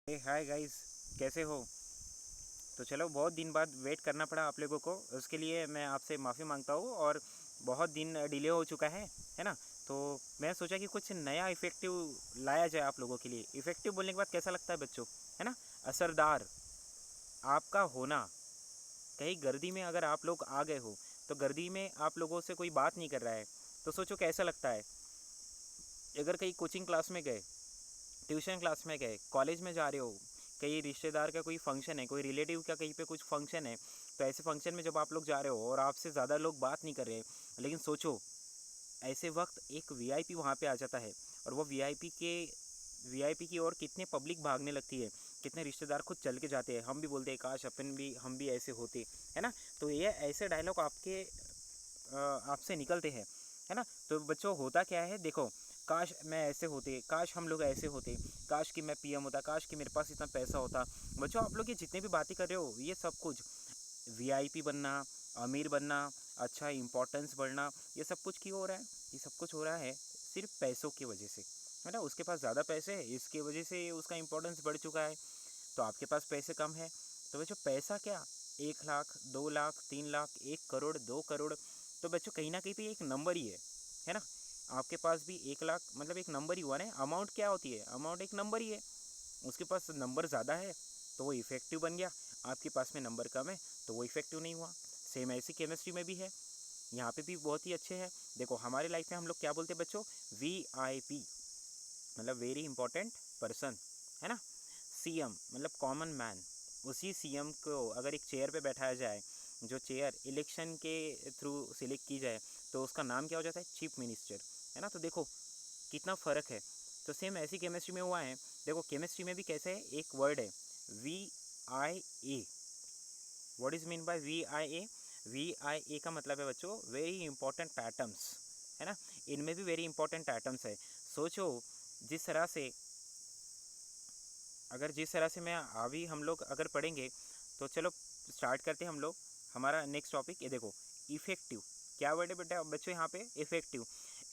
Hi guys, कैसे हो? तो चलो, बहुत दिन बाद वेट करना पड़ा आप लोगों को, उसके लिए मैं आपसे माफ़ी मांगता हूँ। और बहुत दिन डिले हो चुका है ना। तो मैं सोचा कि कुछ नया इफ़ेक्टिव लाया जाए आप लोगों के लिए। इफ़ेक्टिव बोलने के बाद कैसा लगता है बच्चों, है ना? असरदार। आपका होना, कहीं गर्दी में अगर आप लोग आ गए हो, तो गर्दी में आप लोगों से कोई बात नहीं कर रहा है, तो सोचो कैसा लगता है। अगर कहीं कोचिंग क्लास में गए, ट्यूशन क्लास में गए, कॉलेज में जा रहे हो, कहीं रिश्तेदार का कोई फंक्शन है, कोई रिलेटिव का कहीं पे कुछ फंक्शन है, तो ऐसे फंक्शन में जब आप लोग जा रहे हो और आपसे ज़्यादा लोग बात नहीं कर रहे हैं, लेकिन सोचो ऐसे वक्त एक वीआईपी वहाँ पे आ जाता है, और वो वीआईपी की ओर कितने पब्लिक भागने लगती है, कितने रिश्तेदार खुद चल के जाते हैं। हम भी बोलते हैं काश हम भी ऐसे होते, है ना। तो ये ऐसे डायलॉग आपसे निकलते हैं, है ना। तो बच्चों, होता क्या है देखो, काश मैं ऐसे होते, काश हम लोग ऐसे होते, काश कि मैं पीएम होता, काश कि मेरे पास इतना पैसा होता। बच्चों, आप लोग ये जितने भी बातें कर रहे हो, ये सब कुछ वीआईपी बनना, अमीर बनना, अच्छा इंपॉर्टेंस बढ़ना, ये सब कुछ क्यों हो रहा है? ये सब कुछ हो रहा है सिर्फ पैसों की वजह से, है ना। उसके पास ज़्यादा पैसे है, इसकी वजह से उसका इंपॉर्टेंस बढ़ चुका है। तो आपके पास पैसे कम है, तो बच्चों पैसा क्या, 1 लाख, 2 लाख, 3 लाख, 1 करोड़, 2 करोड़, तो बच्चों कहीं ना कहीं पे एक नंबर ही है ना। आपके पास भी 1 लाख मतलब एक नंबर ही हुआ ना। अमाउंट क्या होती है? अमाउंट एक नंबर ही है। उसके पास नंबर ज़्यादा है तो वो इफ़ेक्टिव बन गया, आपके पास में नंबर कम है तो वो इफ़ेक्टिव नहीं हुआ। सेम ऐसी केमिस्ट्री में भी है, यहाँ पे भी बहुत ही अच्छे हैं। देखो, हमारे लाइफ में हम लोग क्या बोलते हैं बच्चों? वीआईपी मतलब वेरी इंपॉर्टेंट पर्सन, है ना। सीएम मतलब कॉमन मैन। उसी सीएम को अगर एक चेयर पे बैठाया जाए, जो चेयर इलेक्शन के थ्रू सिलेक्ट की जाए, तो उसका नाम क्या हो जाता है? चीफ मिनिस्टर, है ना। तो देखो कितना फ़र्क है। तो सेम ऐसी केमिस्ट्री में हुआ है। देखो केमिस्ट्री में भी कैसे है, एक वर्ड है V I A. What is mean by V I A का मतलब है बच्चों वेरी इंपॉर्टेंट एटम्स, है ना। इनमें भी वेरी इंपॉर्टेंट एटम्स है। सोचो, जिस तरह से जिस तरह से मैं अभी हम लोग अगर पढ़ेंगे, तो चलो स्टार्ट करते हैं हम लोग हमारा नेक्स्ट टॉपिक। ये देखो, इफ़ेक्टिव। क्या वर्ड है बेटा बच्चों यहाँ पे? इफ़ेक्टिव।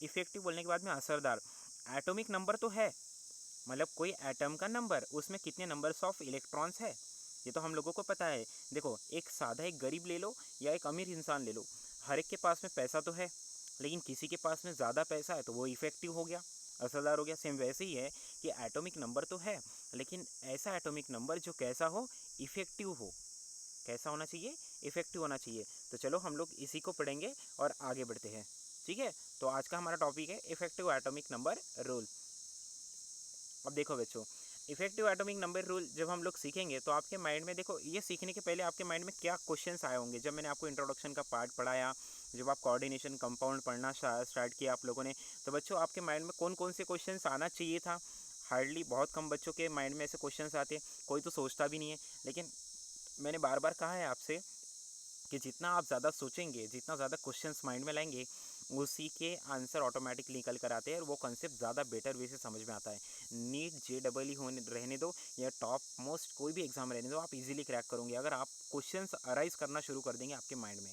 इफ़ेक्टिव बोलने के बाद में असरदार। एटॉमिक नंबर तो है, मतलब कोई एटम का नंबर, उसमें कितने नंबर्स ऑफ इलेक्ट्रॉन्स है, ये तो हम लोगों को पता है। देखो, एक गरीब ले लो या एक अमीर इंसान ले लो, हर एक के पास में पैसा तो है, लेकिन किसी के पास में ज़्यादा पैसा है तो वो इफ़ेक्टिव हो गया, असरदार हो गया। सेम वैसे ही है कि एटॉमिक नंबर तो है, लेकिन ऐसा एटॉमिक नंबर जो कैसा हो? इफ़ेक्टिव हो। कैसा होना चाहिए? इफ़ेक्टिव होना चाहिए। तो चलो हम लोग इसी को पढ़ेंगे और आगे बढ़ते हैं, ठीक है। तो आज का हमारा टॉपिक है इफ़ेक्टिव एटॉमिक नंबर रूल। अब देखो बच्चों, इफेक्टिव एटॉमिक नंबर रूल जब हम लोग सीखेंगे, तो आपके माइंड में, देखो ये सीखने के पहले आपके माइंड में क्या क्वेश्चंस आए होंगे जब मैंने आपको इंट्रोडक्शन का पार्ट पढ़ाया, जब आप कोऑर्डिनेशन कंपाउंड पढ़ना स्टार्ट किया आप लोगों ने, तो बच्चों आपके माइंड में कौन कौन से क्वेश्चंस आना चाहिए था? हार्डली बहुत कम बच्चों के माइंड में ऐसे क्वेश्चंस आते हैं, कोई तो सोचता भी नहीं है। लेकिन मैंने बार बार कहा है आपसे कि जितना आप ज़्यादा सोचेंगे, जितना ज़्यादा क्वेश्चंस माइंड में लाएंगे, उसी के आंसर ऑटोमेटिकली निकल कर आते हैं, और वो कंसेप्ट ज़्यादा बेटर वे से समझ में आता है। नीट JEE होने रहने दो या टॉप मोस्ट कोई भी एग्ज़ाम रहने दो, आप इजीली क्रैक करोगे अगर आप क्वेश्चंस अराइज करना शुरू कर देंगे आपके माइंड में,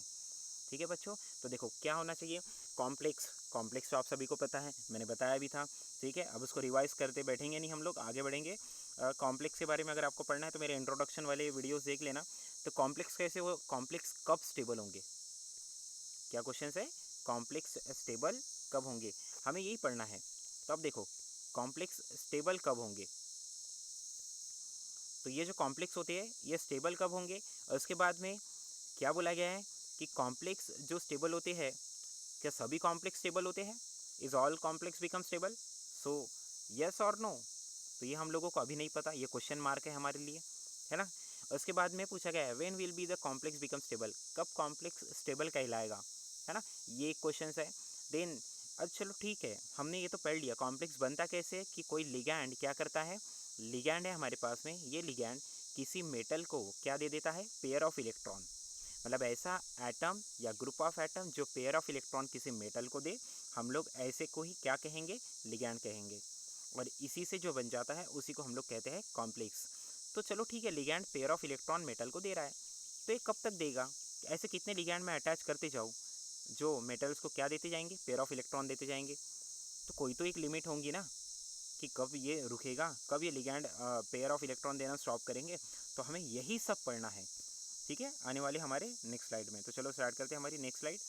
ठीक है बच्चों। तो देखो क्या होना चाहिए? कॉम्प्लेक्स। कॉम्प्लेक्स तो आप सभी को पता है, मैंने बताया भी था, ठीक है। अब उसको रिवाइज करते बैठेंगे नहीं, हम लोग आगे बढ़ेंगे। कॉम्प्लेक्स के बारे में अगर आपको पढ़ना है तो मेरे इंट्रोडक्शन वाले वीडियोस देख लेना। तो कॉम्प्लेक्स कैसे हो, कॉम्प्लेक्स कब स्टेबल होंगे? क्या क्वेश्चन है? कॉम्प्लेक्स स्टेबल कब होंगे, हमें यही पढ़ना है। तो अब देखो, कॉम्प्लेक्स स्टेबल कब होंगे? तो ये जो कॉम्प्लेक्स होते हैं ये स्टेबल कब होंगे? और उसके बाद में क्या बोला गया है कि कॉम्प्लेक्स जो स्टेबल होते हैं, क्या सभी कॉम्प्लेक्स स्टेबल होते हैं? Is all complex become stable? So yes और नो? तो ये हम लोगों को अभी नहीं पता, ये क्वेश्चन मार्क है हमारे लिए, है ना। उसके बाद में पूछा गया है when will be the complex become stable, कब कॉम्प्लेक्स स्टेबल कहलाएगा, है ना। ये क्वेश्चन है। देन अच्छा चलो ठीक है, हमने ये तो पढ़ लिया कॉम्प्लेक्स बनता कैसे है, कि कोई लिगैंड क्या करता है, लिगैंड है हमारे पास में, ये लिगैंड किसी मेटल को क्या दे देता है? Pair of electron. मतलब ऐसा एटम या ग्रुप ऑफ एटम जो पेयर ऑफ इलेक्ट्रॉन किसी मेटल को दे, हम लोग ऐसे को ही क्या कहेंगे? लिगैंड कहेंगे। और इसी से जो बन जाता है उसी को हम लोग कहते हैं कॉम्प्लेक्स। तो चलो ठीक है, ligand pair of electron metal को दे रहा है, तो ये कब तक देगा? ऐसे कितने लिगैंड में अटैच करते जाओ जो मेटल्स को क्या देते जाएंगे? पेयर ऑफ इलेक्ट्रॉन देते जाएंगे। तो कोई तो एक लिमिट होंगी ना, कि कब ये रुकेगा, कब ये लिगैंड पेयर ऑफ इलेक्ट्रॉन देना स्टॉप करेंगे, तो हमें यही सब पढ़ना है, ठीक है, आने वाले हमारे नेक्स्ट स्लाइड में। तो चलो स्टार्ट करते हैं हमारी नेक्स्ट स्लाइड।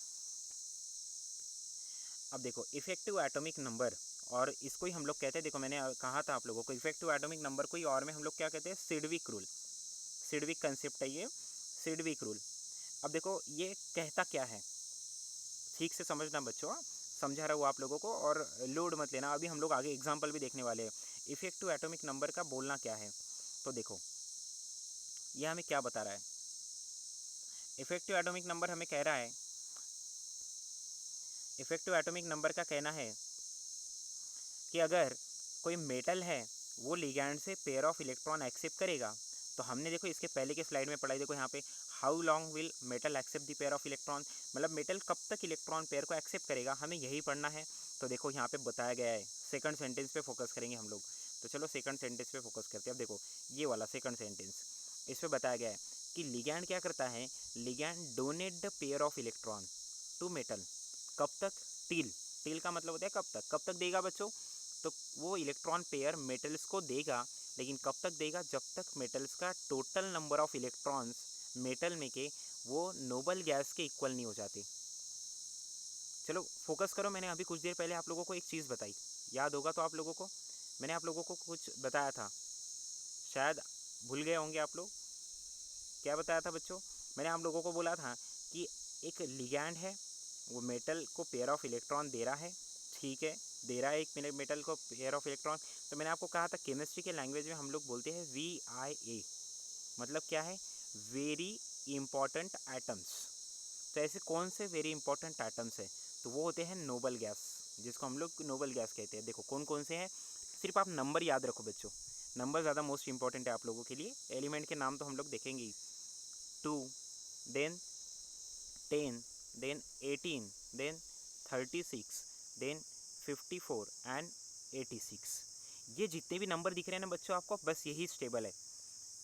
अब देखो इफेक्टिव एटॉमिक नंबर, और इसको ही हम लोग कहते हैं, देखो मैंने कहा था आप लोगों को इफेक्टिव एटॉमिक नंबर को ही और में हम लोग क्या कहते हैं, सिडविक रूल। सिडविक कंसेप्ट है ये, सिडविक रूल। अब देखो ये कहता क्या है, ठीक से समझना बच्चों, समझा रहा हूँ आप लोगों को, और लोड मत लेना, अभी हम लोग आगे एग्जाम्पल भी देखने वाले हैं। इफेक्टिव एटॉमिक नंबर का बोलना क्या है, तो देखो ये हमें क्या बता रहा है। इफेक्टिव एटॉमिक नंबर हमें कह रहा है, इफेक्टिव एटॉमिक नंबर का कहना है कि अगर कोई मेटल है वो लिगैंड से पेयर ऑफ इलेक्ट्रॉन एक्सेप्ट करेगा, तो हमने देखो इसके पहले के स्लाइड में पढ़ा, देखो यहाँ पे how long will metal accept the pair of electron, मतलब मेटल कब तक इलेक्ट्रॉन पेयर को एक्सेप्ट करेगा, हमें यही पढ़ना है। तो देखो यहाँ पे बताया गया है, सेकंड सेंटेंस पे फोकस करेंगे हम लोग। तो चलो सेकंड सेंटेंस पे फोकस करते हैं। अब देखो ये वाला सेकंड सेंटेंस, इस पर बताया गया है कि लिगैंड क्या करता है, ligand donate the pair of electron to metal, कब तक, टिल, टिल का मतलब होता है कब तक देगा बच्चों, तो वो इलेक्ट्रॉन पेयर मेटल्स को देगा, लेकिन कब तक देगा, जब तक मेटल्स का total number of electrons metal में के वो नोबल गैस के इक्वल नहीं हो जाते। चलो फोकस करो, मैंने अभी कुछ देर पहले आप लोगों को एक चीज़ बताई, याद होगा तो आप लोगों को, मैंने आप लोगों को कुछ बताया था, शायद भूल गए होंगे आप लोग। क्या बताया था बच्चों, मैंने आप लोगों को बोला था कि एक लिगैंड है, वो मेटल को पेयर ऑफ इलेक्ट्रॉन दे रहा है, ठीक है, दे रहा है एक मेटल को पेयर ऑफ इलेक्ट्रॉन। तो मैंने आपको कहा था केमिस्ट्री के लैंग्वेज में हम लोग बोलते हैं VIA, मतलब क्या है, वेरी इंपॉर्टेंट एटम्स। तो ऐसे कौन से वेरी इंपॉर्टेंट एटम्स है, तो वो होते हैं नोबल गैस, जिसको हम लोग नोबल गैस कहते हैं। देखो कौन कौन से हैं, सिर्फ आप नंबर याद रखो बच्चों, नंबर ज़्यादा मोस्ट इंपॉर्टेंट है आप लोगों के लिए। एलिमेंट के नाम तो हम लोग देखेंगे ही, 2, then 10, then 18, then 36, then 54 and 86। ये जितने भी नंबर दिख रहे हैं ना बच्चों आपको, बस यही स्टेबल है।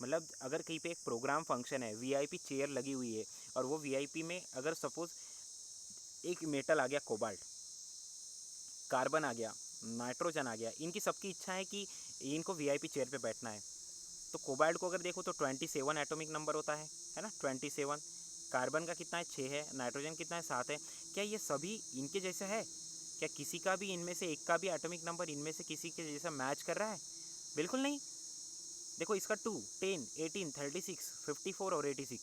मतलब अगर कहीं पे एक प्रोग्राम फंक्शन है, VIP चेयर लगी हुई है, और वो VIP में अगर सपोज एक मेटल आ गया, कोबाल्ट, कार्बन आ गया, नाइट्रोजन आ गया, इनकी सबकी इच्छा है कि इनको VIP चेयर पे बैठना है। तो कोबाल्ट को अगर देखो तो 27 एटॉमिक नंबर होता है ना, 27। कार्बन का कितना है, 6 है, नाइट्रोजन कितना है, 7 है। क्या ये सभी इनके जैसा है, क्या किसी का भी इनमें से एक का भी एटॉमिक नंबर इनमें से किसी के जैसा मैच कर रहा है, बिल्कुल नहीं। देखो इसका 2, 10, 18, 36, 54 और 86,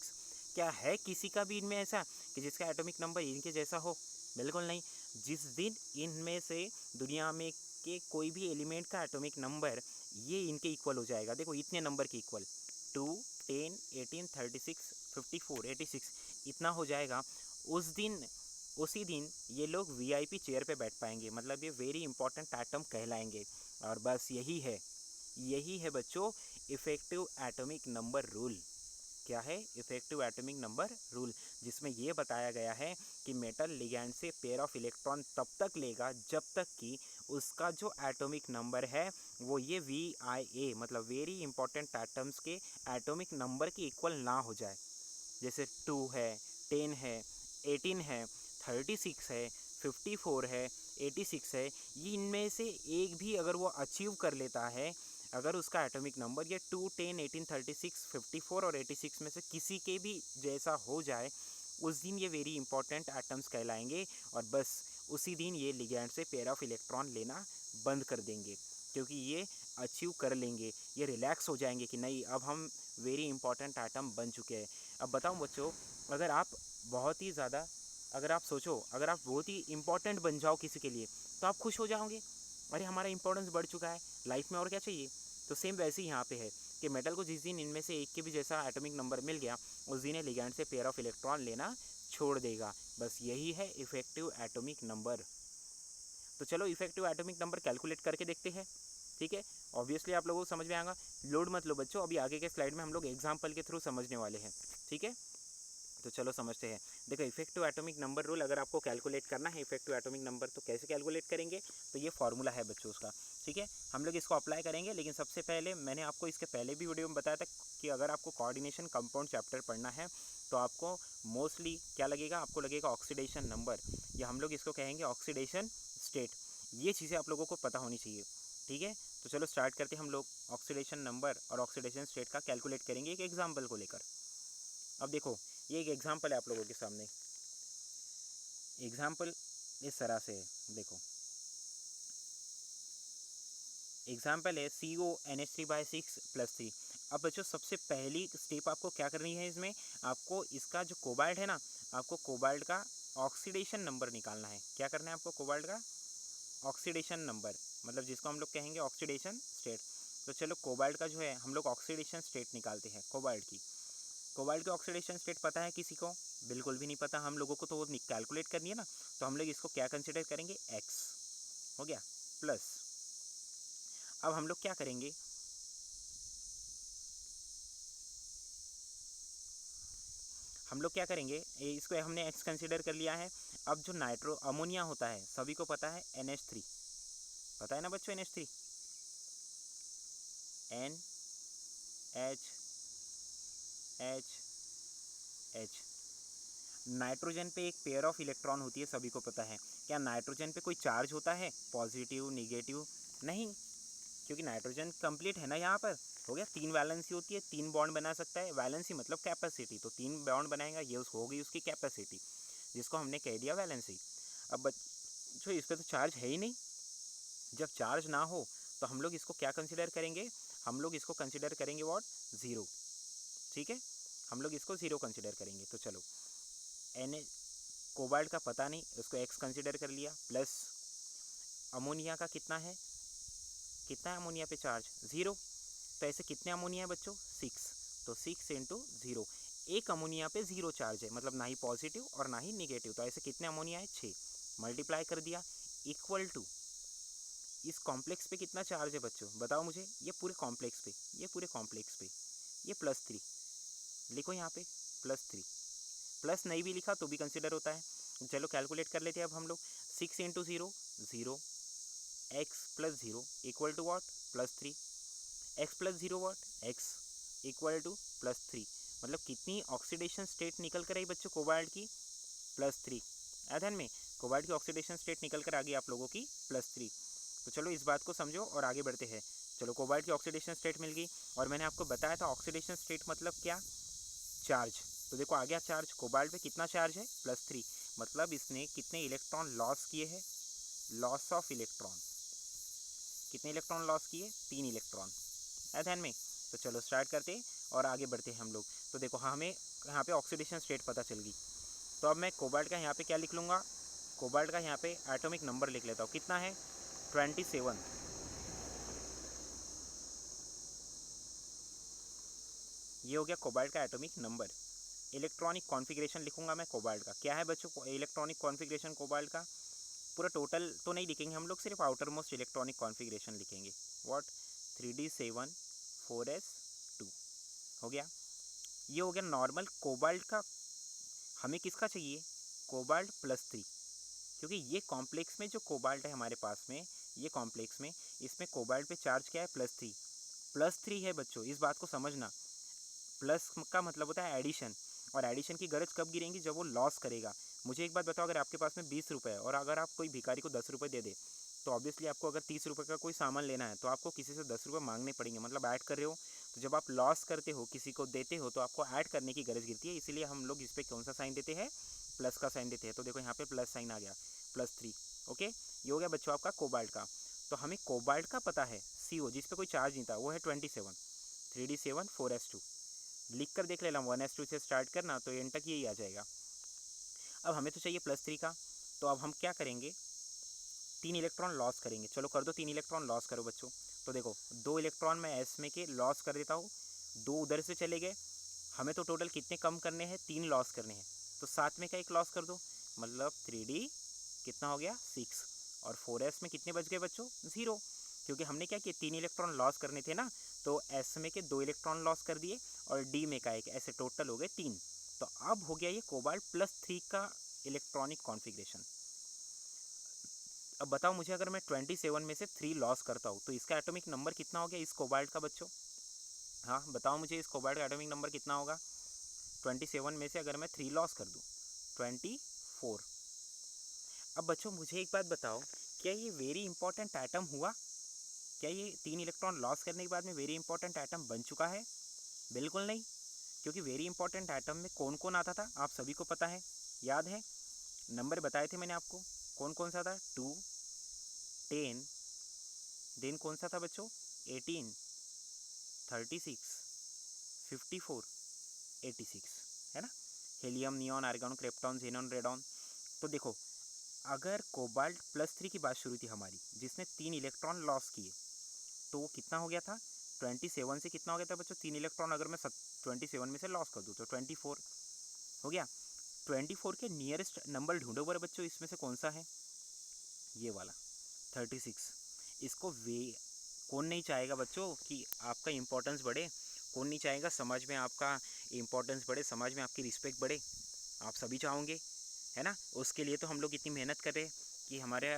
क्या है किसी का भी इनमें ऐसा कि जिसका एटॉमिक नंबर इनके जैसा हो, बिल्कुल नहीं। जिस दिन इनमें से दुनिया में के कोई भी एलिमेंट का एटॉमिक नंबर ये इनके इक्वल हो जाएगा, देखो इतने नंबर के इक्वल, 2, 10, 18, 36, 54, 86 इतना हो जाएगा, उस दिन उसी दिन ये लोग VIP चेयर पे बैठ पाएंगे, मतलब ये वेरी इंपॉर्टेंट एटम कहलाएंगे। और बस यही है बच्चों इफेक्टिव एटॉमिक नंबर रूल। क्या है, इफेक्टिव एटॉमिक नंबर रूल, जिसमें ये बताया गया है कि मेटल लिगैंड से पेयर ऑफ इलेक्ट्रॉन तब तक लेगा जब तक कि उसका जो एटॉमिक नंबर है वो ये VIA, मतलब वेरी इंपॉर्टेंट एटम्स के एटॉमिक नंबर के इक्वल ना हो जाए। जैसे 2 है, 10 है, 18 है, 36 है, 54 है, 86 है, ये इनमें से एक भी अगर वो अचीव कर लेता है, अगर उसका एटॉमिक नंबर ये 2, 10, 18, 36, 54 और 86 में से किसी के भी जैसा हो जाए, उस दिन ये वेरी इंपॉर्टेंट एटम्स कहलाएंगे, और बस उसी दिन ये लिगैंड से पेयर ऑफ इलेक्ट्रॉन लेना बंद कर देंगे, क्योंकि ये अचीव कर लेंगे, ये रिलैक्स हो जाएंगे कि नहीं अब हम वेरी इंपॉर्टेंट एटम बन चुके हैं। अब बताऊं बच्चों, अगर आप बहुत ही ज़्यादा, अगर आप सोचो, अगर आप बहुत ही इंपॉर्टेंट बन जाओ किसी के लिए, तो आप खुश हो जाओगे, अरे हमारा इंपॉर्टेंस बढ़ चुका है लाइफ में, और क्या चाहिए। तो सेम वैसे ही यहाँ पे है कि मेटल को जिस दिन इनमें से एक के भी जैसा एटॉमिक नंबर मिल गया, उस दिन लिगैंड से पेयर ऑफ इलेक्ट्रॉन लेना छोड़ देगा। बस यही है इफेक्टिव एटॉमिक नंबर। तो चलो इफेक्टिव एटॉमिक नंबर कैलकुलेट करके देखते हैं, ठीक है। ऑब्वियसली आप लोगों को समझ में आएगा, लोड मत लो बच्चों, अभी आगे के स्लाइड में हम लोग एग्जाम्पल के थ्रू समझने वाले हैं, ठीक है। तो चलो समझते हैं। देखो इफेक्टिव एटॉमिक नंबर रूल, अगर आपको कैलकुलेट करना है इफेक्टिव एटॉमिक नंबर, तो कैसे कैलकुलेट करेंगे, तो ये फॉर्मूला है बच्चों उसका, ठीक है। हम लोग इसको अप्लाई करेंगे, लेकिन सबसे पहले मैंने आपको इसके पहले भी वीडियो में बताया था कि अगर आपको कोऑर्डिनेशन कंपाउंड चैप्टर पढ़ना है, तो आपको मोस्टली क्या लगेगा, आपको लगेगा ऑक्सीडेशन नंबर, या हम लोग इसको कहेंगे ऑक्सीडेशन स्टेट। ये चीज़ें आप लोगों को पता होनी चाहिए, ठीक है। तो चलो स्टार्ट करते हैं हम लोग। ऑक्सीडेशन नंबर और ऑक्सीडेशन स्टेट का कैलकुलेट करेंगे एक एग्जाम्पल को लेकर। अब देखो ये एक एग्जाम्पल है आप लोगों के सामने। एग्जाम्पल इस तरह से है, देखो एग्जाम्पल है CONH3/6+3। अब बच्चों सबसे पहली स्टेप आपको क्या करनी है इसमें, आपको इसका जो कोबाल्ट है ना, आपको कोबाल्ट का ऑक्सीडेशन नंबर निकालना है। क्या करना है आपको, कोबाल्ट का ऑक्सीडेशन नंबर, मतलब जिसको हम लोग कहेंगे ऑक्सीडेशन स्टेट। तो चलो कोबाल्ट का जो है हम लोग ऑक्सीडेशन स्टेट निकालते हैं कोबाल्ट की। कोबाल्ट की ऑक्सीडेशन स्टेट पता है किसी को? बिल्कुल भी नहीं पता हम लोगों को, तो वो कैलकुलेट करनी है ना। तो हम लोग इसको क्या कंसिडर करेंगे, एक्स हो गया प्लस। अब हम लोग क्या करेंगे, हम लोग क्या करेंगे, इसको हमने एक्स कंसिडर कर लिया है। अब जो नाइट्रो अमोनिया होता है सभी को पता है NH3, पता है ना बच्चों, NH3 NH नाइट्रोजन पे एक पेयर ऑफ इलेक्ट्रॉन होती है, सभी को पता है। क्या नाइट्रोजन पे कोई चार्ज होता है, पॉजिटिव निगेटिव? नहीं, क्योंकि नाइट्रोजन कंप्लीट है ना यहाँ पर। हो गया, 3 वैलेंसी होती है, 3 बॉन्ड बना सकता है। वैलेंसी मतलब कैपेसिटी, तो 3 बॉन्ड बनाएगा, ये हो गई उसकी कैपेसिटी, जिसको हमने कह दिया वैलेंसी। अब बच्चों इस पर तो चार्ज है ही नहीं। जब चार्ज ना हो तो हम लोग इसको क्या कंसिडर करेंगे, हम लोग इसको कंसिडर करेंगे व्हाट, ज़ीरो। ठीक है, हम लोग इसको ज़ीरो कंसिडर करेंगे। तो चलो एन कोबाल्ट का पता नहीं, उसको एक्स कंसिडर कर लिया, प्लस अमोनिया का कितना है, कितना है अमोनिया पे चार्ज, ज़ीरो। तो ऐसे कितने अमोनिया है बच्चों, 6। तो 6 इंटू ज़ीरो, एक अमोनिया पे ज़ीरो चार्ज है, मतलब ना ही पॉजिटिव और ना ही निगेटिव। तो ऐसे कितने अमोनिया है, 6। मल्टीप्लाई कर दिया, इक्वल टू इस कॉम्प्लेक्स पे कितना चार्ज है बच्चों, बताओ मुझे। ये पूरे कॉम्प्लेक्स पे, ये पूरे कॉम्प्लेक्स पे ये +3 लिखो यहाँ पे, +3। प्लस नहीं भी लिखा तो भी कंसिडर होता है। चलो कैलकुलेट कर लेते हैं अब हम लोग। 6 into zero, zero, x plus zero equal to what, +3। X plus zero what, x equal to +3। मतलब कितनी ऑक्सीडेशन स्टेट निकल कर आई बच्चों कोबाल्ट की, +3। ध्यान में, कोबाल्ट की ऑक्सीडेशन स्टेट निकल कर आ गई आप लोगों की +3। तो चलो इस बात को समझो और आगे बढ़ते हैं। चलो कोबाल्ट की ऑक्सीडेशन स्टेट मिल गई, और मैंने आपको बताया था ऑक्सीडेशन स्टेट मतलब क्या, चार्ज। तो देखो आ गया चार्ज, कोबाल्ट पे कितना चार्ज है, +3। मतलब इसने कितने इलेक्ट्रॉन लॉस किए हैं, लॉस ऑफ इलेक्ट्रॉन, कितने इलेक्ट्रॉन लॉस किए, 3 इलेक्ट्रॉन। है ध्यान में। तो चलो स्टार्ट करते और आगे बढ़ते हैं हम लोग। तो देखो हमें यहाँ पे ऑक्सीडेशन स्टेट पता चल गई। तो अब मैं कोबाल्ट का यहाँ पे क्या लिख लूँगा, कोबाल्ट का यहाँ पे एटॉमिक नंबर लिख लेता हूँ, कितना है, 27। ये हो गया कोबाल्ट का एटॉमिक नंबर। इलेक्ट्रॉनिक कॉन्फ़िगरेशन लिखूंगा मैं कोबाल्ट का, क्या है बच्चों इलेक्ट्रॉनिक कॉन्फ़िगरेशन कोबाल्ट का, पूरा टोटल तो नहीं लिखेंगे हम लोग, सिर्फ आउटर मोस्ट इलेक्ट्रॉनिक कॉन्फ़िगरेशन लिखेंगे। व्हाट, 3d7 4s2 हो गया। ये हो गया नॉर्मल कोबाल्ट का। हमें किसका चाहिए, कोबाल्ट +3, क्योंकि ये कॉम्प्लेक्स में जो कोबाल्ट है हमारे पास में, ये कॉम्प्लेक्स में इसमें कोबाल्ट पे चार्ज क्या है, +3। +3 है बच्चों, इस बात को समझना। प्लस का मतलब होता है एडिशन, और एडिशन की गरज कब गिरेंगी, जब वो लॉस करेगा। मुझे एक बात बताओ, अगर आपके पास में 20 रुपये है और अगर आप कोई भिखारी को 10 रुपये दे दे, तो ऑब्वियसली आपको अगर 30 रुपये का कोई सामान लेना है तो आपको किसी से 10 रुपये मांगने पड़ेंगे, मतलब ऐड कर रहे हो। तो जब आप लॉस करते हो, किसी को देते हो, तो आपको ऐड करने की गरज गिरती है, इसीलिए हम लोग इस पर कौन सा साइन देते हैं, प्लस का साइन देते हैं। तो देखो यहाँ पे प्लस साइन आ गया, +3। ओके, ये हो गया बच्चों आपका कोबाल्ट का। तो हमें कोबाल्ट का पता है CO, जिस पे कोई चार्ज नहीं था, वो है 27, 3d7 4s2। लिख कर देख लेना, 1s2 से स्टार्ट करना तो एंड तक यही आ जाएगा। अब हमें तो चाहिए +3 का, तो अब हम क्या करेंगे, 3 इलेक्ट्रॉन लॉस करेंगे। चलो कर दो, 3 इलेक्ट्रॉन लॉस करो बच्चों। तो देखो 2 इलेक्ट्रॉन मैं एस में के लॉस कर देता हूँ, 2 उधर से चले गए। हमें तो टोटल कितने कम करने हैं, 3 लॉस करने हैं। तो 7 में का एक लॉस कर दो, मतलब 3d कितना हो गया, 6। और 4s में कितने बच गए बच्चों, 0, क्योंकि हमने क्या किया, 3 इलेक्ट्रॉन लॉस करने थे ना। तो एस में के 2 इलेक्ट्रॉन लॉस कर दिए, और डी में का एक, ऐसे टोटल हो गए 3। तो अब हो गया ये कोबाल्ट +3 का इलेक्ट्रॉनिक कॉन्फ़िगरेशन। अब बताओ मुझे, अगर मैं 27 में से 3 लॉस करता हूँ तो इसका एटॉमिक नंबर कितना हो गया इस कोबाल्ट का बच्चों, हाँ बताओ मुझे, इस कोबाल्ट का एटॉमिक नंबर कितना होगा, 27 में से अगर मैं 3 लॉस कर दूँ, 24। अब बच्चों मुझे एक बात बताओ, क्या ये वेरी इंपॉर्टेंट एटम हुआ, क्या ये 3 इलेक्ट्रॉन लॉस करने के बाद में वेरी इंपॉर्टेंट एटम बन चुका है? बिल्कुल नहीं, क्योंकि वेरी इंपॉर्टेंट एटम में कौन कौन आता था आप सभी को पता है, याद है? नंबर बताए थे मैंने आपको, कौन कौन सा था? 2, 10, देन कौन सा था बच्चों? 18, 36, 54, 86, है ना? Helium, neon, argon, krypton, xenon, radon. तो देखो, अगर कोबाल्ट +3 की बात शुरू थी हमारी, जिसने 3 इलेक्ट्रॉन लॉस किए, तो वो कितना हो गया था? 27 से कितना हो गया था बच्चों? 3 इलेक्ट्रॉन अगर मैं 27 में से लॉस कर दूँ तो 24 हो गया। 24 के नियरेस्ट नंबर ढूंढो बर बच्चों, इसमें से कौन सा है? ये वाला 36। इसको वे कौन नहीं चाहेगा बच्चों कि आपका इम्पोर्टेंस बढ़े? कौन नहीं चाहेगा समाज में आपका इम्पोर्टेंस बढ़े, समाज में आपकी रिस्पेक्ट बढ़े? आप सभी चाहोगे, है ना? उसके लिए तो हम लोग इतनी मेहनत कर रहे हैं कि हमारे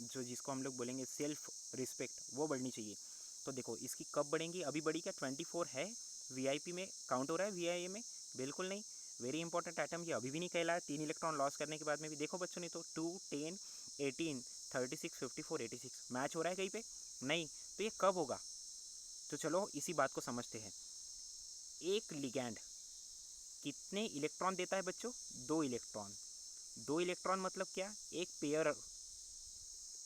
जो जिसको हम लोग बोलेंगे सेल्फ रिस्पेक्ट, वो बढ़नी चाहिए। तो देखो इसकी कब बढ़ेंगी? अभी बढ़ी क्या? 24 है, वीआईपी में काउंट हो रहा है, वीआईए में बिल्कुल नहीं। वेरी इंपॉर्टेंट एटम ये अभी भी नहीं कहलाया 3 इलेक्ट्रॉन लॉस करने के बाद में भी। देखो बच्चों, नहीं तो 2, 10, 18, 36, 54, 86 मैच हो रहा है कहीं पे? नहीं। तो ये कब होगा? तो चलो इसी बात को समझते हैं। एक लिगैंड कितने इलेक्ट्रॉन देता है बच्चों? 2 इलेक्ट्रॉन। 2 इलेक्ट्रॉन मतलब क्या? एक पेयर,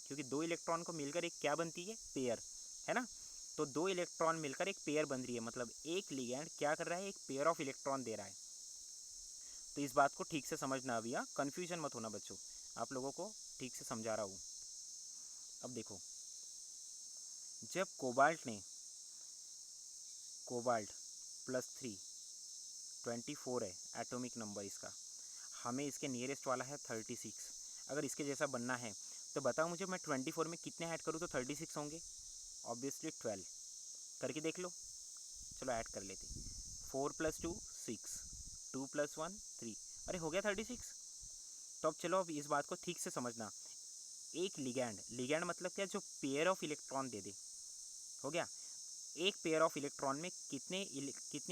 क्योंकि 2 इलेक्ट्रॉन को मिलकर एक क्या बनती है? पेयर, है ना? तो 2 इलेक्ट्रॉन मिलकर एक पेयर बन रही है, मतलब एक लिगैंड क्या कर रहा है? एक पेयर ऑफ इलेक्ट्रॉन दे रहा है। तो इस बात को ठीक से समझना अभी, कन्फ्यूजन मत होना बच्चों, आप लोगों को ठीक से समझा रहा हूँ। अब देखो, जब कोबाल्ट ने कोबाल्ट +3 24 है एटॉमिक नंबर इसका, हमें इसके नियरेस्ट वाला है 36। अगर इसके जैसा बनना है तो बताओ मुझे, मैं 24 में कितने ऐड करूँ तो 36 होंगे? ऑब्वियसली 12। करके देख लो, चलो ऐड कर लेते। 4 + 2 6, 2 + 1 3, अरे हो गया 36। तो अब चलो, अब इस बात को ठीक से समझना। एक लिगैंड, लिगैंड मतलब क्या? जो पेयर ऑफ इलेक्ट्रॉन दे दे, हो गया। एक पेयर ऑफ इलेक्ट्रॉन में कितने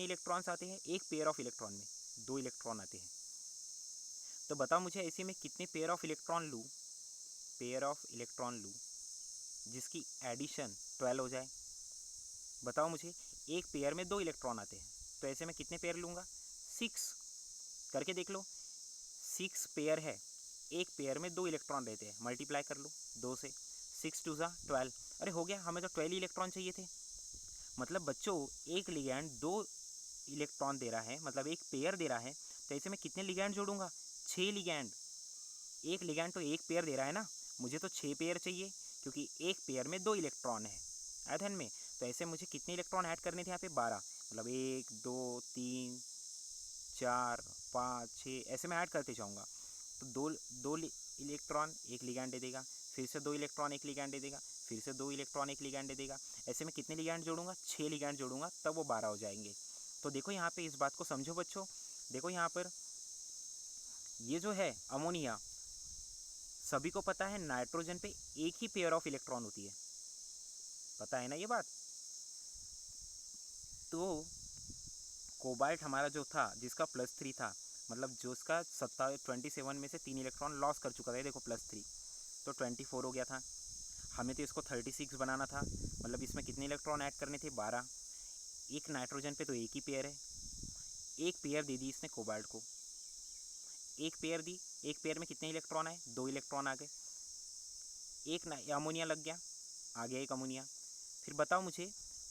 इलेक्ट्रॉन्स आते हैं? एक पेयर ऑफ इलेक्ट्रॉन में 2 इलेक्ट्रॉन आते हैं। तो बताओ मुझे, ऐसे में कितने पेयर ऑफ इलेक्ट्रॉन लूँ? पेयर ऑफ इलेक्ट्रॉन लूँ जिसकी एडिशन 12 हो जाए। बताओ मुझे, एक पेयर में 2 इलेक्ट्रॉन आते हैं, तो ऐसे में कितने पेयर लूँगा? 6। करके देख लो, 6 पेयर है, एक पेयर में 2 इलेक्ट्रॉन रहते हैं, मल्टीप्लाई कर लो 2 से, 6 2 12। अरे हो गया, हमें तो 12 इलेक्ट्रॉन चाहिए थे। मतलब बच्चों, एक लिगैंड 2 इलेक्ट्रॉन दे रहा है, मतलब एक पेयर दे रहा है, तो ऐसे में कितने लिगैंड जोड़ूंगा? 6 लिगैंड। एक लिगैंड तो एक पेयर दे रहा है ना, मुझे तो 6 पेयर चाहिए, क्योंकि एक पेयर में 2 इलेक्ट्रॉन है। आया ध्यान में? तो ऐसे मुझे कितने इलेक्ट्रॉन ऐड करने थे यहाँ पे? 12। मतलब 1 2 3 4 5 6, ऐसे मैं ऐड करते जाऊँगा। तो दो इलेक्ट्रॉन एक लिगैंड दे देगा, फिर से 2 इलेक्ट्रॉन एक लिगैंड दे देगा, फिर से 2 इलेक्ट्रॉन एक लिगैंड दे देगा। ऐसे में कितने लिगैंड जोड़ूंगा? 6 लिगैंड जोड़ूंगा, तब वो 12 हो जाएंगे। तो देखो यहाँ पे इस बात को समझो बच्चों। देखो यहाँ पर ये जो है अमोनिया, सभी को पता है नाइट्रोजन पे एक ही पेयर ऑफ इलेक्ट्रॉन होती है, पता है ना ये बात? तो कोबाल्ट हमारा जो था, जिसका +3 था, मतलब जो उसका 27 में से 3 इलेक्ट्रॉन लॉस कर चुका था, देखो +3, तो 24 हो गया था। हमें तो इसको 36 बनाना था, मतलब इसमें कितने इलेक्ट्रॉन ऐड करने थे? 12। एक नाइट्रोजन पे तो एक ही पेयर है, एक पेयर दे दी इसने कोबाल्ट को, एक पेयर दी, एक पेयर में कितने इलेक्ट्रॉन आए? 2 इलेक्ट्रॉन आ गए। एक अमोनिया लग गया, आ गया एक अमोनिया। फिर बताओ मुझे,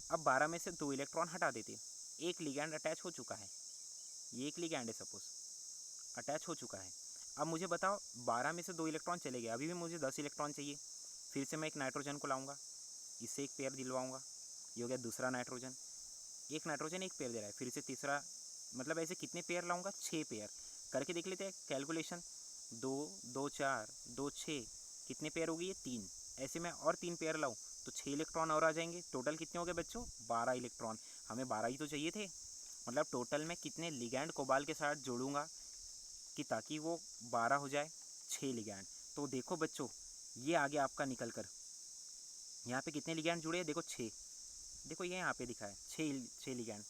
अब 12 में से 2 इलेक्ट्रॉन हटा देते, एक लिगैंड अटैच हो चुका है, ये एक लिगैंड है सपोज, अटैच हो चुका है। अब मुझे बताओ, 12 में से 2 इलेक्ट्रॉन चले गए, अभी भी मुझे 10 इलेक्ट्रॉन चाहिए। फिर से मैं एक नाइट्रोजन को लाऊंगा, इससे एक पेयर दिलवाऊंगा, ये हो गया दूसरा नाइट्रोजन। एक नाइट्रोजन एक पेयर दे रहा है, फिर से तीसरा, मतलब ऐसे कितने पेयर लाऊंगा? 6 पेयर। करके देख लेते हैं कैलकुलेशन, 2 2 4 2 6, कितने पेयर हो गई? ये 3। ऐसे में और 3 पेयर लाऊँ तो 6 इलेक्ट्रॉन और आ जाएंगे। टोटल कितने हो गए बच्चों? 12 इलेक्ट्रॉन। हमें 12 ही तो चाहिए थे, मतलब टोटल में कितने लिगैंड कोबाल्ट के साथ जोड़ूंगा कि ताकि वो 12 हो जाए? 6 लिगैंड। तो देखो बच्चों, ये आ गया आपका निकल कर। यहाँ पे कितने लिगैंड जुड़े हैं? देखो 6, देखो ये यहाँ पे दिखा है 6 लिगैंड।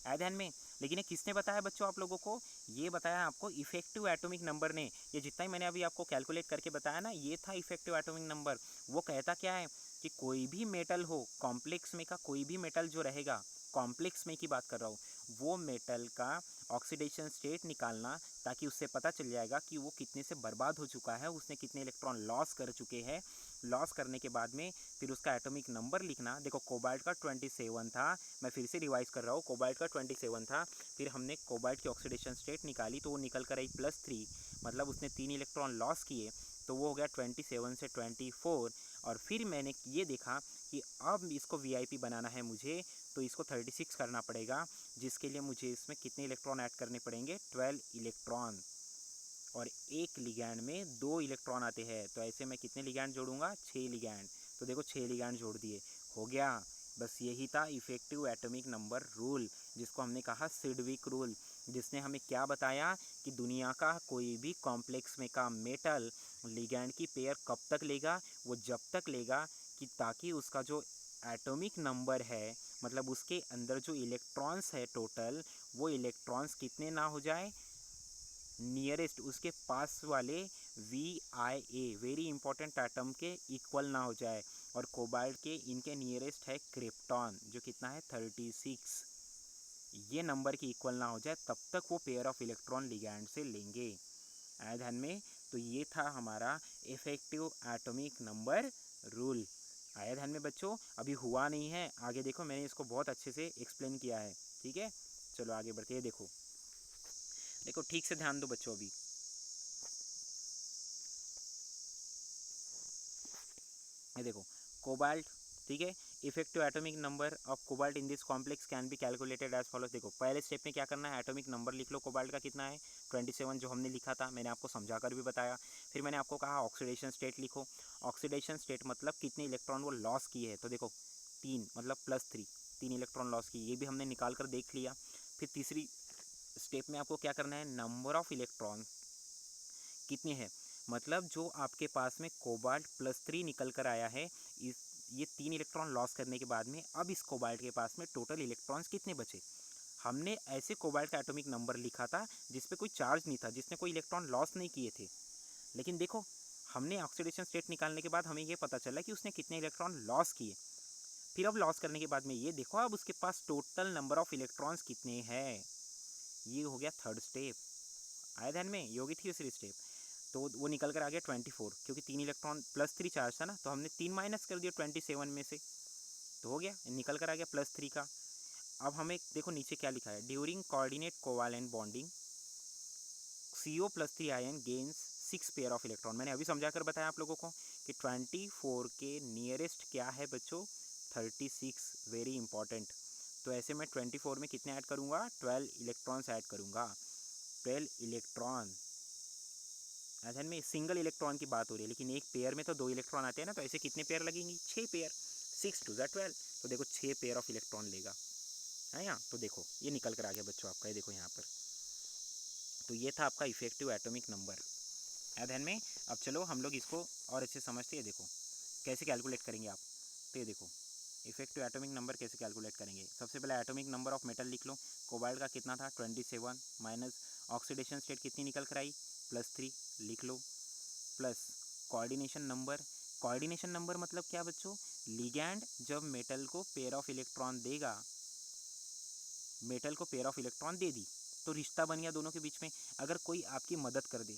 आया ध्यान में? लेकिन ये किसने बताया बच्चों आप लोगों को? ये बताया आपको इफेक्टिव एटॉमिक नंबर ने। ये जितना ही मैंने अभी आपको कैलकुलेट करके बताया ना, ये था इफेक्टिव एटॉमिक नंबर। वो कहता क्या है कि कोई भी मेटल हो, कॉम्प्लेक्स में का कोई भी मेटल जो रहेगा, कॉम्प्लेक्स में की बात कर रहा हूँ, वो मेटल का ऑक्सीडेशन स्टेट निकालना, ताकि उससे पता चल जाएगा कि वो कितने से बर्बाद हो चुका है, उसने कितने इलेक्ट्रॉन लॉस कर चुके हैं। लॉस करने के बाद में फिर उसका एटॉमिक नंबर लिखना। देखो कोबाल्ट का 27 था, मैं फिर से रिवाइज कर रहा हूँ, कोबाल्ट का 27 था, फिर हमने कोबाल्ट की ऑक्सीडेशन स्टेट निकाली तो वो निकल कर आई +3, मतलब उसने 3 इलेक्ट्रॉन लॉस किए, तो वो हो गया 27 से 24। और फिर मैंने ये देखा कि अब इसको वीआईपी बनाना है मुझे, तो इसको 36 करना पड़ेगा, जिसके लिए मुझे इसमें कितने इलेक्ट्रॉन ऐड करने पड़ेंगे, 12 इलेक्ट्रॉन। और एक लिगैंड में 2 इलेक्ट्रॉन आते हैं, तो ऐसे मैं कितने लिगैंड जोड़ूंगा, 6 लिगैंड। तो देखो 6 लिगैंड जोड़ दिए, हो गया। बस यही था इफेक्टिव एटॉमिक नंबर रूल, जिसको हमने कहा सिडविक रूल, जिसने हमें क्या बताया कि दुनिया का कोई भी कॉम्प्लेक्स में का मेटल लिगैंड की पेयर कब तक लेगा, वो जब तक लेगा कि ताकि उसका जो एटॉमिक नंबर है, मतलब उसके अंदर जो इलेक्ट्रॉन्स है टोटल, वो इलेक्ट्रॉन्स कितने ना हो जाए, नियरेस्ट उसके पास वाले VIA वेरी इंपॉर्टेंट एटम के इक्वल ना हो जाए। और कोबाल्ट के इनके नियरेस्ट है क्रिप्टॉन, जो कितना है 36, ये नंबर की इक्वल ना हो जाए तब तक वो पेयर ऑफ इलेक्ट्रॉन लिगैंड से लेंगे। आया ध्यान में? तो ये था हमारा इफेक्टिव एटॉमिक नंबर रूल। आया ध्यान में बच्चों? अभी हुआ नहीं है, आगे देखो मैंने इसको बहुत अच्छे से एक्सप्लेन किया है, ठीक है। चलो आगे बढ़ते हैं। देखो देखो ठीक से ध्यान दो बच्चों। अभी ये देखो कोबाल्ट, ठीक है, effective atomic number of cobalt in this complex can be calculated as follows. देखो पहले स्टेप में क्या करना है, एटॉमिक नंबर लिख लो कोबाल्ट का कितना है, 27, जो हमने लिखा था, मैंने आपको समझाकर भी बताया। फिर मैंने आपको कहा ऑक्सीडेशन स्टेट लिखो। ऑक्सीडेशन स्टेट मतलब कितने इलेक्ट्रॉन वो लॉस किए हैं, तो देखो 3 मतलब +3, 3 इलेक्ट्रॉन लॉस किए, ये भी हमने निकाल कर देख लिया। फिर तीसरी स्टेप में आपको क्या करना है, नंबर ऑफ इलेक्ट्रॉन कितने हैं, मतलब जो आपके पास में कोबाल्ट +3 निकल कर आया है, इस ये 3 इलेक्ट्रॉन लॉस करने के बाद में अब इस कोबाल्ट के पास में टोटल इलेक्ट्रॉन्स कितने बचे। हमने ऐसे कोबाल्ट का एटॉमिक नंबर लिखा था जिस पे कोई चार्ज नहीं था, जिसने कोई इलेक्ट्रॉन लॉस नहीं किए थे। लेकिन देखो हमने ऑक्सीडेशन स्टेट निकालने के बाद हमें ये पता चला कि उसने कितने इलेक्ट्रॉन लॉस किए। फिर अब लॉस करने के बाद में ये देखो अब उसके पास टोटल नंबर ऑफ इलेक्ट्रॉन्स कितने हैं, ये हो गया थर्ड स्टेप। आया ध्यान में? ये होगी तीसरी स्टेप। तो वो निकल कर आ गया 24, क्योंकि 3 इलेक्ट्रॉन +3 चार्ज था ना, तो हमने 3 माइनस कर दिया 27 में से, तो हो गया, निकल कर आ गया +3 का। अब हमें देखो नीचे क्या लिखा है, during coordinate covalent bonding CO+3 ion gains 6 pair of electron. मैंने अभी समझा कर बताया आप लोगों को कि 24 के नियरेस्ट क्या है बच्चों, 36, वेरी इंपॉर्टेंट। तो ऐसे मैं 24 में कितने ऐड करूँगा, 12 इलेक्ट्रॉन्स ऐड करूँगा, 12 इलेक्ट्रॉन। अध्ययन में सिंगल इलेक्ट्रॉन की बात हो रही है, लेकिन एक पेयर में तो 2 इलेक्ट्रॉन आते हैं ना, तो ऐसे कितने पेयर लगेंगी, 6 पेयर, 6 2 12। तो देखो 6 पेयर ऑफ इलेक्ट्रॉन लेगा, है यहाँ। तो देखो ये निकल कर आ गया बच्चों आपका, ये देखो यहाँ पर। तो ये था आपका इफेक्टिव एटॉमिक नंबर। अध्ययन में अब चलो हम लोग इसको और अच्छे समझते हैं। देखो कैसे कैलकुलेट करेंगे आप, तो ये देखो इफेक्टिव एटॉमिक नंबर कैसे कैलकुलेट करेंगे। सबसे पहले एटॉमिक नंबर ऑफ मेटल लिख लो। कोबाल्ट का कितना था, 27, माइनस ऑक्सीडेशन स्टेट कितनी निकल कर आई, +3 लिख लो, plus coordination number. Coordination number मतलब क्या बच्चों, लिगैंड जब मेटल को पेयर ऑफ इलेक्ट्रॉन देगा, मेटल को पेयर ऑफ इलेक्ट्रॉन दे दी, तो रिश्ता बन गया दोनों के बीच में। अगर कोई आपकी मदद कर दे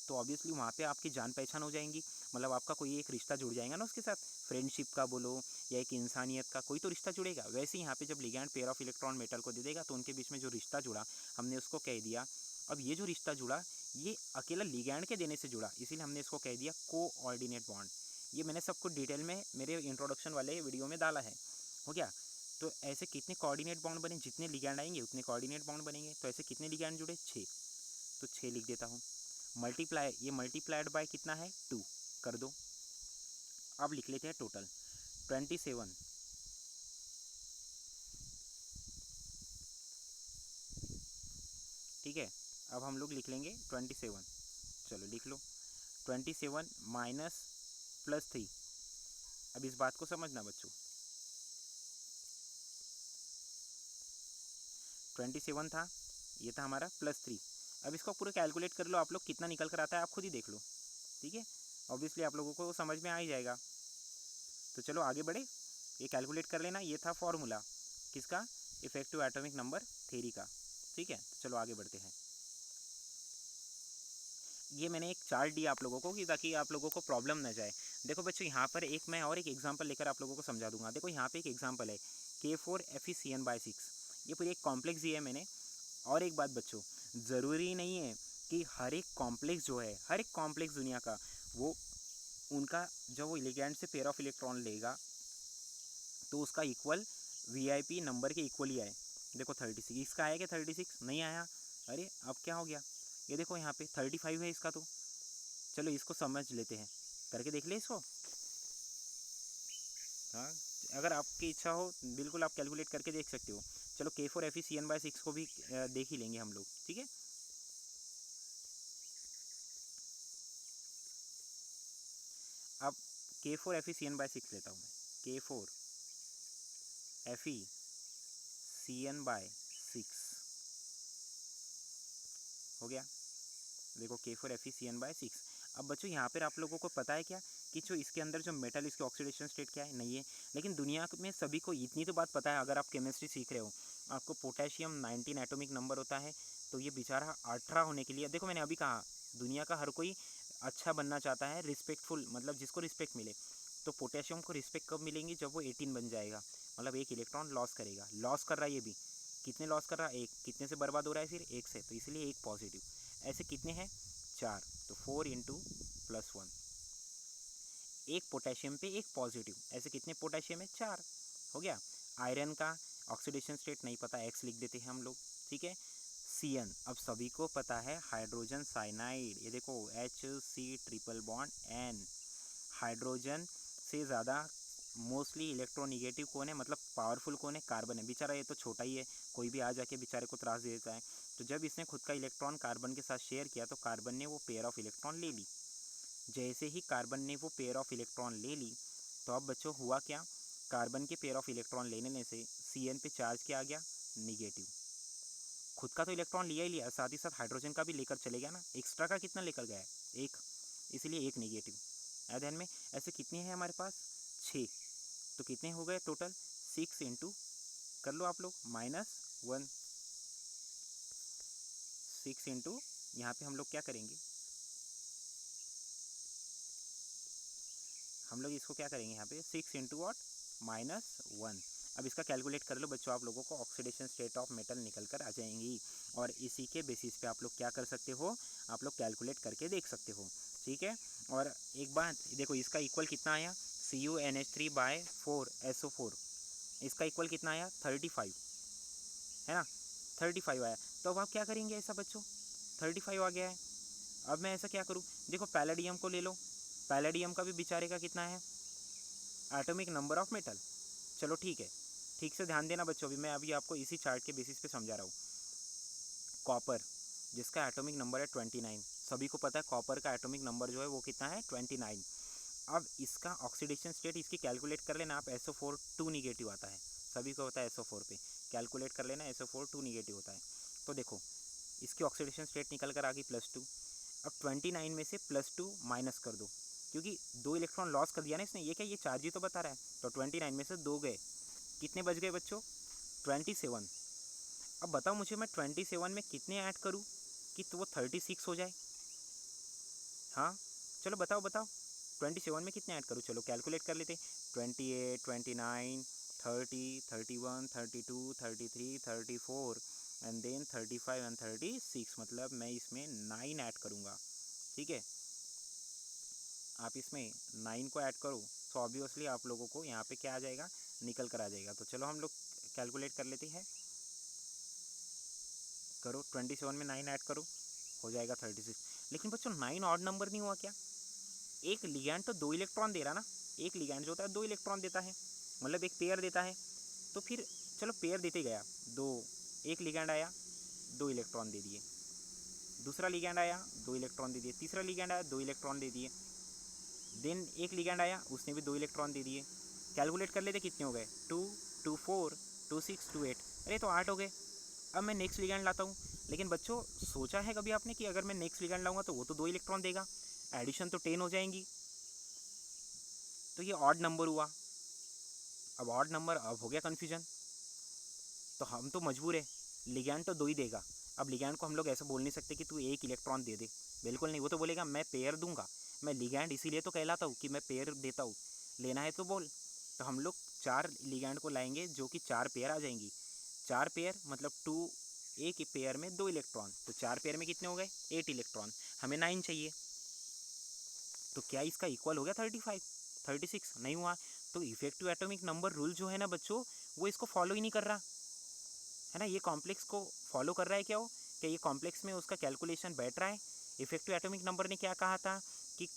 तो ऑब्वियसली वहाँ पे आपकी जान पहचान हो जाएंगी, मतलब आपका कोई एक रिश्ता जुड़ जाएगा ना उसके साथ, फ्रेंडशिप का बोलो या एक इंसानियत का, कोई तो रिश्ता जुड़ेगा। वैसे ही यहाँ पे जब ligand pair of electron metal को दे देगा तो उनके बीच में जो रिश्ता जुड़ा, हमने उसको कह दिया। अब ये जो रिश्ता जुड़ा ये अकेला लिगैंड के देने से जुड़ा, इसीलिए हमने इसको कह दिया कोऑर्डिनेट बॉन्ड। ये मैंने सबको डिटेल में मेरे इंट्रोडक्शन वाले वीडियो में डाला है, हो गया। तो ऐसे कितने कोऑर्डिनेट बॉन्ड बने, जितने लिगैंड आएंगे उतने कोऑर्डिनेट बॉन्ड बनेंगे। तो ऐसे कितने लिगैंड जुड़े, 6, तो 6 लिख देता हूँ। मल्टीप्लाई, ये मल्टीप्लाइड बाय कितना है, 2 कर दो। अब लिख लेते हैं टोटल 27, ठीक है। अब हम लोग लिख लेंगे 27, चलो लिख लो 27 माइनस +3। अब इस बात को समझना बच्चों, 27 था, ये था हमारा +3। अब इसको पूरा कैलकुलेट कर लो आप लोग, कितना निकल कर आता है आप खुद ही देख लो, ठीक है। ऑब्वियसली आप लोगों को समझ में आ ही जाएगा। तो चलो आगे बढ़े, ये कैलकुलेट कर लेना। ये था फॉर्मूला किसका, इफेक्टिव एटॉमिक नंबर थ्योरी का। ठीक है, तो चलो आगे बढ़ते हैं। ये मैंने एक चार्ट दिया आप लोगों को कि ताकि आप लोगों को प्रॉब्लम ना जाए। देखो बच्चों, यहाँ पर एक मैं और एक एग्जांपल लेकर आप लोगों को समझा दूंगा। देखो यहाँ पे एक एग्जांपल है K4FeCN/6। ये पूरी एक कॉम्प्लेक्स दी है मैंने। और एक बात बच्चों, ज़रूरी नहीं है कि हर एक कॉम्प्लेक्स जो है, हर एक कॉम्प्लेक्स दुनिया का, वो उनका जो वो लिगैंड से पेयर ऑफ इलेक्ट्रॉन लेगा तो उसका इक्वल VIP नंबर के इक्वल ही आए। देखो 36 इसका आया क्या, 36 नहीं आया। अरे अब क्या हो गया, ये देखो यहाँ पे 35 है इसका। तो चलो इसको समझ लेते हैं, करके देख ले इसको। हाँ, अगर आपकी इच्छा हो बिल्कुल आप कैलकुलेट करके देख सकते हो। चलो K4FeCN/6 को भी देख ही लेंगे हम लोग, ठीक है। अब K4FeCN/6 लेता हूँ मैं। K4FeCN/6 हो गया। देखो K4FeCN/6। अब बच्चों यहाँ पर आप लोगों को पता है क्या कि जो इसके अंदर जो मेटल, इसकी ऑक्सीडेशन स्टेट क्या है, नहीं है। लेकिन दुनिया में सभी को इतनी तो बात पता है, अगर आप केमिस्ट्री सीख रहे हो, आपको पोटेशियम 19 एटॉमिक नंबर होता है। तो ये बेचारा 18 होने के लिए, देखो मैंने अभी कहा दुनिया का हर कोई अच्छा बनना चाहता है, रिस्पेक्टफुल, मतलब जिसको रिस्पेक्ट मिले। तो पोटेशियम को रिस्पेक्ट कब मिलेंगी, जब वो 18 बन जाएगा, मतलब एक इलेक्ट्रॉन लॉस करेगा। लॉस कर रहा है ये भी, कितने लॉस कर रहा है, एक। कितने से बर्बाद हो रहा है, फिर एक से, तो इसलिए एक पॉजिटिव। ऐसे कितने हैं, 4, तो 4 × +1, एक पोटेशियम पे एक पॉजिटिव। ऐसे कितने पोटेशियम है, 4 हो गया। आयरन का ऑक्सीडेशन स्टेट नहीं पता, X लिख देते हैं हम लोग, ठीक है। CN अब सभी को पता है, हाइड्रोजन साइनाइड। ये देखो HC≡N। हाइड्रोजन से ज़्यादा मोस्टली इलेक्ट्रोनिगेटिव कौन है, मतलब पावरफुल कौन है, कार्बन है। बेचारा ये तो छोटा ही है, कोई भी आ जाके बेचारे को त्रास दे देता है। तो जब इसने खुद का इलेक्ट्रॉन कार्बन के साथ शेयर किया तो कार्बन ने वो पेयर ऑफ इलेक्ट्रॉन ले ली। जैसे ही कार्बन ने वो पेयर ऑफ इलेक्ट्रॉन ले ली, तो अब बच्चों हुआ क्या, कार्बन के पेयर ऑफ इलेक्ट्रॉन लेने से CN पे चार्ज क्या आ गया, निगेटिव। खुद का तो इलेक्ट्रॉन लिया ही लिया, साथ ही साथ हाइड्रोजन का भी लेकर चले गया ना। एक्स्ट्रा का कितना लेकर गया है, एक, इसलिए एक निगेटिव। ध्यान में, ऐसे कितने हैं हमारे पास, 6। तो कितने हो गए टोटल, 6 × कर लो आप लोग -1, 6 × यहाँ पे हम लोग क्या करेंगे, हम लोग इसको क्या करेंगे यहाँ पे, 6 × व्हाट, -1। अब इसका कैलकुलेट कर लो बच्चों, आप लोगों को ऑक्सीडेशन स्टेट ऑफ मेटल निकल कर आ जाएंगी। और इसी के बेसिस पे आप लोग क्या कर सकते हो, आप लोग कैलकुलेट करके देख सकते हो, ठीक है। और एक बात देखो, इसका इक्वल कितना आया, CuNH3/4 SO4, इसका इक्वल कितना आया, 35 है ना, 35 आया। तो अब आप क्या करेंगे ऐसा बच्चों, 35 आ गया है। अब मैं ऐसा क्या करूँ, देखो पैलेडियम को ले लो, पैलेडियम का भी बेचारे का कितना है, एटॉमिक नंबर ऑफ मेटल। चलो ठीक है, ठीक से ध्यान देना बच्चों, मैं अभी आपको इसी चार्ट के बेसिस पे समझा रहा हूँ। कॉपर, जिसका एटॉमिक नंबर है 29, सभी को पता है कॉपर का एटॉमिक नंबर जो है वो कितना है, 29। अब इसका ऑक्सीडेशन स्टेट इसकी कैलकुलेट कर लेना आप, SO4 2 निगेटिव आता है, सभी को होता है SO4 पे, कैलकुलेट कर लेना, SO4 2 निगेटिव होता है। तो देखो इसकी ऑक्सीडेशन स्टेट निकल कर आ गई +2। अब 29 में से +2 माइनस कर दो, क्योंकि 2 इलेक्ट्रॉन लॉस कर दिया ना इसने, ये क्या, ये चार्ज ही तो बता रहा है। तो 29 में से 2 गए, कितने बच गए बच्चों, 27। अब बताओ मुझे, मैं 27 में कितने ऐड करूँ कि तो वो 36 हो जाए, हाँ चलो बताओ बताओ, 27 में कितने ऐड करूँ, चलो कैलकुलेट कर लेते। 28, 29, 30, 31, 32, 33, 34 एंड देन 35 एंड 36, मतलब मैं इसमें 9 ऐड करूँगा, ठीक है। आप इसमें 9 को ऐड करो तो ऑब्वियसली आप लोगों को यहाँ पे क्या आ जाएगा, निकल कर आ जाएगा। तो चलो हम लोग कैलकुलेट कर लेते हैं, करो 27 में 9 ऐड करो, हो जाएगा 36। लेकिन बच्चों 9 ऑड नंबर नहीं हुआ क्या, एक लिगैंड तो 2 इलेक्ट्रॉन दे रहा ना, एक लिगैंड जो होता है 2 इलेक्ट्रॉन देता है, मतलब एक पेयर देता है। तो फिर चलो पेयर देते गया, 2, एक लिगैंड आया 2 इलेक्ट्रॉन दे दिए, दूसरा लिगैंड आया 2 इलेक्ट्रॉन दे दिए, तीसरा लिगैंड आया 2 इलेक्ट्रॉन दे दिए, देन एक लिगैंड आया उसने भी 2 इलेक्ट्रॉन दे दिए। कैलकुलेट कर लेते कितने हो गए, 2, 2, 4, 2, 6, 2, 8, अरे तो 8 हो गए। अब मैं नेक्स्ट लिगैंड लाता हूँ, लेकिन बच्चों सोचा है कभी आपने कि अगर मैं नेक्स्ट लिगैंड लाऊंगा तो वो तो 2 इलेक्ट्रॉन देगा, एडिशन तो 10 हो जाएंगी, तो ये ऑड नंबर हुआ। अब ऑड नंबर, अब हो गया कन्फ्यूजन, तो हम तो मजबूर है, लिगैंड तो 2 ही देगा। अब लिगैंड को हम लोग ऐसे बोल नहीं सकते कि तू 1 इलेक्ट्रॉन दे दे, बिल्कुल नहीं, वो तो बोलेगा मैं पेयर दूंगा। मैं लिगैंड इसीलिए तो कहलाता हूँ कि मैं पेयर देता हूँ, लेना है तो बोल। तो हम लोग 4 लिगैंड को लाएंगे जो कि 4 पेयर आ जाएंगी। 4 पेयर मतलब 2, एक पेयर में 2 इलेक्ट्रॉन, तो 4 पेयर में कितने हो गए 8 इलेक्ट्रॉन, हमें 9 चाहिए। तो क्या इसका इक्वल हो गया 35, 36? नहीं हुआ। तो इफेक्टिव एटॉमिक नंबर रूल जो है ना बच्चों, वो इसको फॉलो ही नहीं कर रहा है ना। ये कॉम्प्लेक्स को फॉलो कर रहा है क्या हो, क्या ये कॉम्प्लेक्स में उसका कैलकुलेशन बैठ रहा है। इफेक्टिव एटॉमिक नंबर ने क्या कहा था कि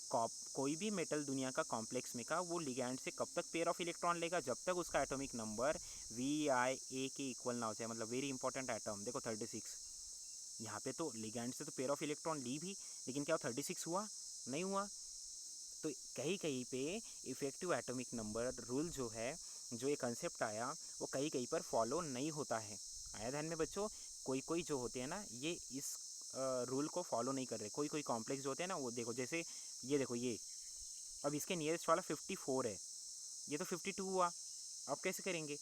कोई भी मेटल दुनिया का कॉम्प्लेक्स में का वो लिगैंड से कब तक पेयर ऑफ इलेक्ट्रॉन लेगा, जब तक उसका एटॉमिक नंबर VIA के इक्वल ना हो जाए, मतलब वेरी इंपॉर्टेंट एटम। देखो 36, यहाँ पे तो लिगैंड से तो पेयर ऑफ इलेक्ट्रॉन ली भी, लेकिन क्या 36 हुआ, नहीं हुआ। तो कहीं कहीं पे इफेक्टिव एटॉमिक नंबर रूल जो है, जो ये कंसेप्ट आया, वो कहीं कहीं पर फॉलो नहीं होता है। आया ध्यान में बच्चों, कोई कोई जो होते हैं ना ये इस रूल को फॉलो नहीं कर रहे। कोई कोई कॉम्प्लेक्स जो होते हैं ना, वो देखो जैसे ये देखो ये, अब इसके नियरेस्ट वाला 54 है, ये तो 52 हुआ, अब कैसे करेंगे,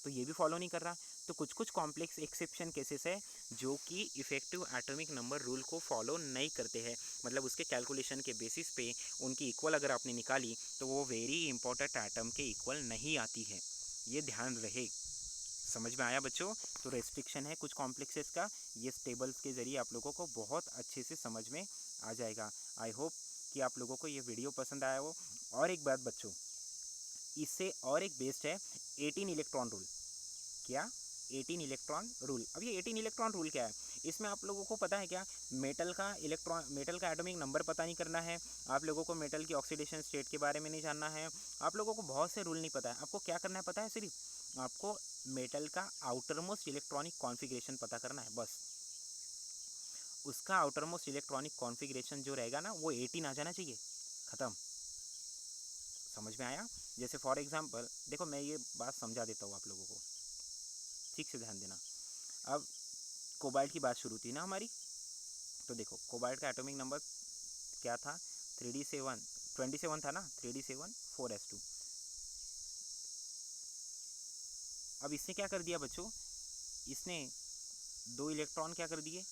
तो ये भी फॉलो नहीं कर रहा। तो कुछ कुछ कॉम्प्लेक्स एक्सेप्शन केसेस है जो कि इफेक्टिव एटॉमिक नंबर रूल को फॉलो नहीं करते हैं, मतलब उसके कैलकुलेशन के बेसिस पे उनकी इक्वल अगर आपने निकाली तो वो वेरी इंपॉर्टेंट एटम के इक्वल नहीं आती है, ये ध्यान रहे। समझ में आया बच्चों। तो रेस्ट्रिक्शन है कुछ कॉम्प्लेक्सेस का, ये टेबल्स के ज़रिए आप लोगों को बहुत अच्छे से समझ में आ जाएगा। आई होप कि आप लोगों को ये वीडियो पसंद आया हो। और एक बात बच्चों, इससे और एक बेस्ट है 18 इलेक्ट्रॉन रूल। क्या 18 इलेक्ट्रॉन रूल। अब ये 18 इलेक्ट्रॉन रूल क्या है, इसमें आप लोगों को पता है क्या, मेटल का एटॉमिक नंबर पता नहीं करना है, आप लोगों को मेटल की ऑक्सीडेशन स्टेट के बारे में नहीं जानना है, आप लोगों को बहुत से रूल नहीं पता है। आपको क्या करना है पता है, सिर्फ आपको मेटल का आउटर मोस्ट इलेक्ट्रॉनिक कॉन्फ़िगरेशन पता करना है बस। उसका आउटर मोस्ट इलेक्ट्रॉनिक कॉन्फ़िगरेशन जो रहेगा ना, वो 18 आ जाना चाहिए, ख़त्म। समझ में आया। जैसे फॉर एग्जांपल देखो, मैं ये बात समझा देता हूँ आप लोगों को, ठीक से ध्यान देना। अब कोबाल्ट की बात शुरू थी ना हमारी, तो देखो कोबाल्ट का एटॉमिक नंबर क्या था, 3D7 27 था ना, 3D7 4s2। अब इसने क्या कर दिया बच्चों, इसने 2 इलेक्ट्रॉन क्या कर दिए,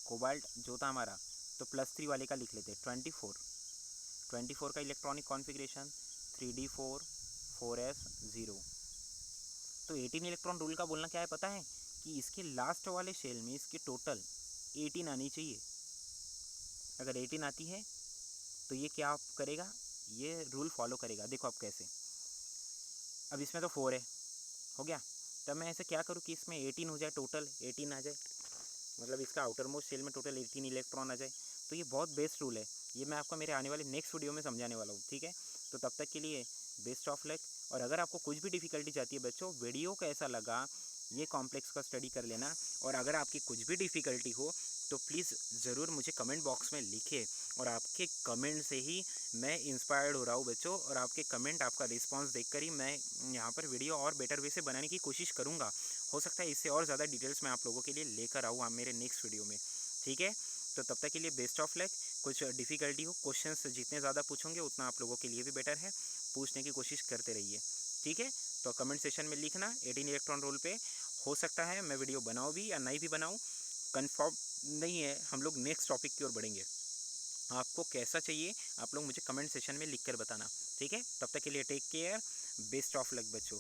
कोबाल्ट जो था हमारा, तो +3 वाले का लिख लेते 24 का इलेक्ट्रॉनिक कॉन्फ़िगरेशन 3D4 4s0। तो 18 इलेक्ट्रॉन रूल का बोलना क्या है पता है, कि इसके लास्ट वाले शेल में इसके टोटल 18 आनी चाहिए। अगर 18 आती है तो ये क्या करेगा, ये रूल फॉलो करेगा। देखो अब कैसे, अब इसमें तो 4 है, हो गया, तब मैं ऐसे क्या करूँ कि इसमें 18 हो जाए, टोटल 18 आ जाए, मतलब इसका आउटर मोस्ट शेल में टोटल 18 इलेक्ट्रॉन आ जाए। तो ये बहुत बेस्ट रूल है, ये मैं आपको मेरे आने वाले नेक्स्ट वीडियो में समझाने वाला हूँ, ठीक है। तो तब तक के लिए बेस्ट ऑफ लक। और अगर आपको कुछ भी डिफ़िकल्टी जाती है बच्चों, वीडियो कैसा लगा ये कॉम्प्लेक्स का स्टडी कर लेना। और अगर आपकी कुछ भी डिफ़िकल्टी हो तो प्लीज़ ज़रूर मुझे कमेंट बॉक्स में लिखिए, और आपके कमेंट से ही मैं इंस्पायर्ड हो रहा हूँ बच्चों, और आपके कमेंट, आपका रिस्पांस देखकर ही मैं यहाँ पर वीडियो और बेटर वे से बनाने की कोशिश करूँगा। हो सकता है इससे और ज़्यादा डिटेल्स मैं आप लोगों के लिए लेकर आऊँ मेरे नेक्स्ट वीडियो में, ठीक है। तो तब तक के लिए बेस्ट ऑफ लक। कुछ डिफ़िकल्टी हो, क्वेश्चंस जितने ज़्यादा पूछोंगे उतना आप लोगों के लिए भी बेटर है, पूछने की कोशिश करते रहिए, ठीक है। तो कमेंट सेशन में लिखना 18 इलेक्ट्रॉन रोल पे, हो सकता है मैं वीडियो बनाऊँ भी या नहीं भी बनाऊँ, कन्फर्म नहीं है। हम लोग नेक्स्ट टॉपिक की ओर बढ़ेंगे, आपको कैसा चाहिए आप लोग मुझे कमेंट सेशन में लिख कर बताना, ठीक है। तब तक के लिए take care, best of luck बच्चों।